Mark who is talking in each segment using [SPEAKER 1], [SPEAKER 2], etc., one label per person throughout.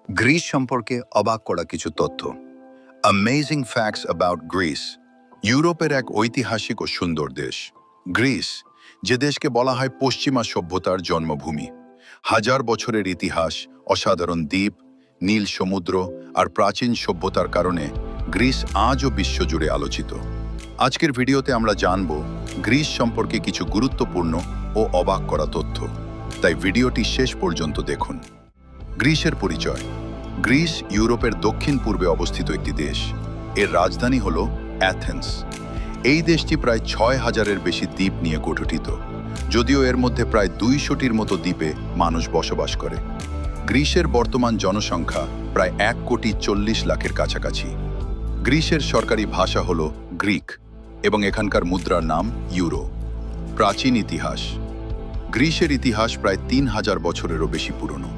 [SPEAKER 1] Greece সম্পর্কে অবাক করা কিছু তথ্য। Amazing facts about Greece. ইউরোপের এক ঐতিহাসিক ও সুন্দর দেশ গ্রিস, যে দেশকে বলা হয় পশ্চিমা সভ্যতার জন্মভূমি। হাজার বছরের ইতিহাস, অসাধারণ দ্বীপ, নীল সমুদ্র আর প্রাচীন সভ্যতার কারণে গ্রিস আজও বিশ্বজুড়ে আলোচিত। আজকের ভিডিওতে আমরা জানব গ্রিস সম্পর্কে কিছু গুরুত্বপূর্ণ ও অবাক করা তথ্য, তাই ভিডিওটি শেষ পর্যন্ত দেখুন। গ্রিসের পরিচয়। গ্রিস ইউরোপের দক্ষিণ পূর্বে অবস্থিত একটি দেশ। এর রাজধানী হল অ্যাথেন্স। এই দেশটি প্রায় ৬,০০০-এর বেশি দ্বীপ নিয়ে গঠিত, যদিও এর মধ্যে প্রায় ২০০টির মতো দ্বীপে মানুষ বসবাস করে। গ্রিসের বর্তমান জনসংখ্যা প্রায় ১,৪০,০০,০০০-এর কাছাকাছি। গ্রিসের সরকারি ভাষা হল গ্রিক এবং এখানকার মুদ্রার নাম ইউরো। প্রাচীন ইতিহাস। গ্রিসের ইতিহাস প্রায় ৩,০০০ বছরেরও বেশি পুরনো।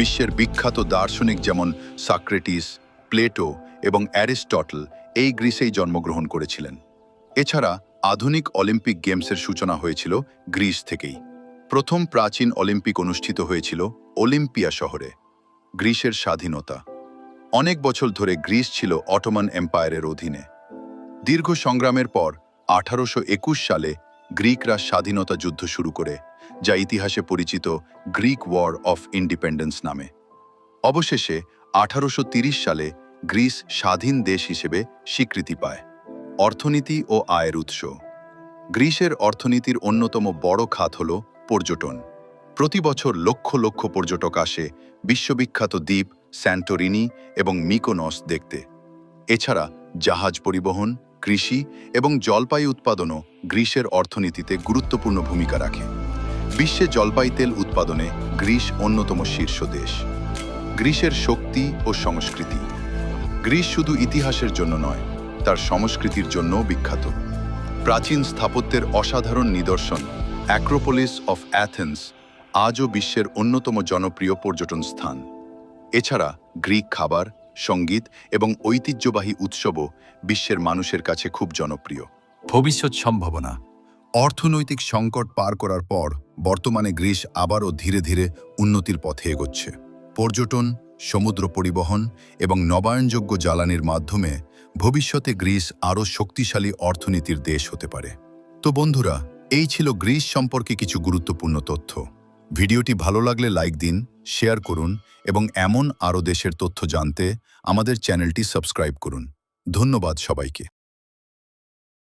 [SPEAKER 1] বিশ্বের বিখ্যাত দার্শনিক যেমন সক্রেটিস, প্লেটো এবং অ্যারিস্টটল এই গ্রিসেই জন্মগ্রহণ করেছিলেন। এছাড়া আধুনিক অলিম্পিক গেমসের সূচনা হয়েছিল গ্রিস থেকেই। প্রথম প্রাচীন অলিম্পিক অনুষ্ঠিত হয়েছিল অলিম্পিয়া শহরে। গ্রিসের স্বাধীনতা। অনেক বছর ধরে গ্রিস ছিল অটোমান এম্পায়ারের অধীনে। দীর্ঘ সংগ্রামের পর ১৮২১ সালে গ্রিকরা স্বাধীনতা যুদ্ধ শুরু করে, যা ইতিহাসে পরিচিত গ্রিক ওয়ার অফ ইন্ডিপেন্ডেন্স নামে। অবশেষে ১৮৩০ সালে গ্রিস স্বাধীন দেশ হিসেবে স্বীকৃতি পায়। অর্থনীতি ও আয়ের উৎস। গ্রিসের অর্থনীতির অন্যতম বড় খাত হল পর্যটন। প্রতি বছর লক্ষ লক্ষ পর্যটক আসে বিশ্ববিখ্যাত দ্বীপ স্যান্টোরিনি এবং মিকোনস দেখতে। এছাড়া জাহাজ পরিবহন, কৃষি এবং জলপাই উৎপাদনও গ্রিসের অর্থনীতিতে গুরুত্বপূর্ণ ভূমিকা রাখে। বিশ্বে জলপাই তেল উৎপাদনে গ্রিস অন্যতম শীর্ষ দেশ। গ্রিসের শক্তি ও সংস্কৃতি। গ্রিস শুধু ইতিহাসের জন্য নয়, তার সংস্কৃতির জন্যও বিখ্যাত। প্রাচীন স্থাপত্যের অসাধারণ নিদর্শন অ্যাক্রোপোলিস অফ অ্যাথেন্স আজও বিশ্বের অন্যতম জনপ্রিয় পর্যটন স্থান। এছাড়া গ্রিক খাবার, সঙ্গীত এবং ঐতিহ্যবাহী উৎসবও বিশ্বের মানুষের কাছে খুব জনপ্রিয়। ভবিষ্যৎ সম্ভাবনা। অর্থনৈতিক সংকট পার করার পর বর্তমানে গ্রিস আবারও ধীরে ধীরে উন্নতির পথে এগোচ্ছে। পর্যটন, সমুদ্র পরিবহন এবং নবায়নযোগ্য জ্বালানির মাধ্যমে ভবিষ্যতে গ্রিস আরও শক্তিশালী অর্থনীতির দেশ হতে পারে। তো বন্ধুরা, এই ছিল গ্রিস সম্পর্কে কিছু গুরুত্বপূর্ণ তথ্য। ভিডিওটি ভালো লাগলে লাইক দিন, শেয়ার করুন এবং এমন আরও দেশের তথ্য জানতে আমাদের চ্যানেলটি সাবস্ক্রাইব করুন। ধন্যবাদ সবাইকে।